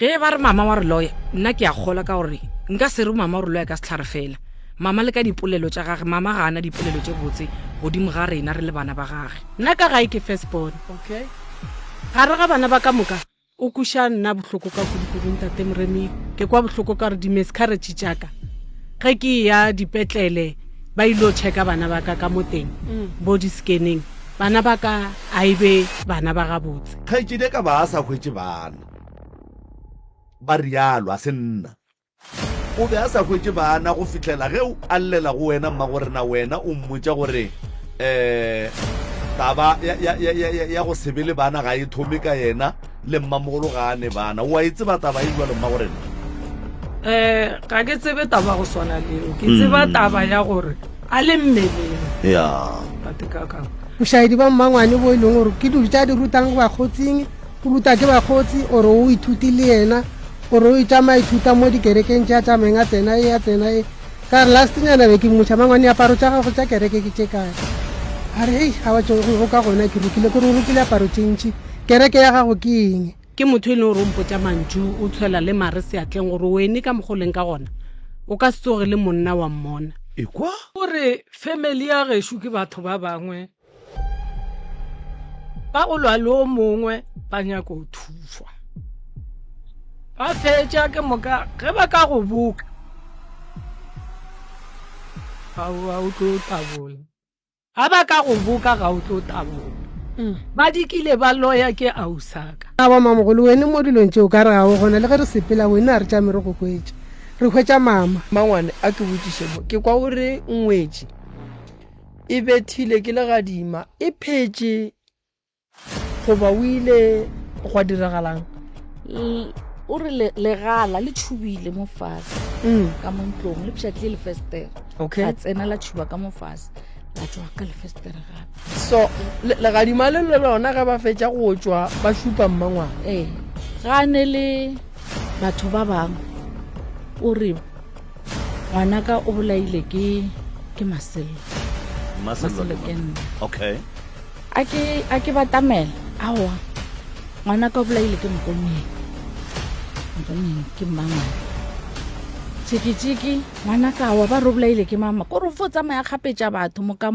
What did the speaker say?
ge ba re mama wa re loya nna ke a kgola ka gore nka se re mama wa re loya ka setlhare fela mama le ka dipolelo tša gage mama ga ana dipolelo tše botse godimo ga rena re le bana ba gage nna ka gae ke firstborn okay gare ga bana ba ka moka o kuša nna bohloko ka kudukudung tate Moremi ke kwa bohloko ka gore di-miscarriage tšaka ge ke ya dipetlele ba ilo checka bana ba ka mo teng body scanning bana ba ka a ebe bana ba gabotse kgaitsedi ka ba a sa hwetse bana ba rialo a se nna o be a sa hwetse bana go fitlhela ge a llela go wena mma gore na wena o mmotsa gore taba ya go sebele bana ga e thome ka yena le mmamogolo ga ane bana o a itse ba taba e jwalo mma gore ga ke tsebe taba go swana leo ke tseba taba ya gore a le mmeleng ya tate kakang bošaedi ba mmangwane bo e leng gore ke dilo tša di rutang bakgotsing o ruta ke bakgotsi ore o ithuti le yena ore o itama ithuta mo dikerekeng tša tsameng a tsena e ka re lastnyana be ke motšha mangwane aparo tša gago tša kereke ke tše kae a re hei ga batsogo ka gona ke rukile kore o rukile aparo tše ntši kereke ya gago ke eng ke motho e leng gore o mpotsa mantšu o tshwela le mare seatleng gore wene ka mogoleng ka gona o ka se tsoge le monna wa mmona ekwa gore family ya gešo ke batho ba bangwe ba go lwa le o mongwe ba nyaka go thuswa ba fetša ke moka ge ba ka go boka ga o tlo tabola ga ba ka go boka ga o tlo tabola ba dikile ba loya ke ausaka a ba mamogolo wene mo dilong tšeo ka re ga o gona le ge re sepela wene a re tšame re go kwetša re hwetša mama mangwane a ke botšiše mo ke kwa gore ngwetše e bethile ke le gadima e phetše goba o ile gwa diragalang o re legala le tšhubile mo fase ka mo ntlong le pšhatlile le festere okay a tsena la tšhuba ka mo fase la tšwa ka le festere gape so legadima le lona ga ba fetša go tšwa ba šupa mmangwane gane le batho ba bangwe o re ngwanaka o bolaile ke maselo ke nna okay a ke batamela aowa ngwanaka o bolaile ke mkoneng ke mmangwane tšhikitšhiki ngwanaka awa ba re o bolaile ke mama ko re fo tsamaya kgapetša batho moka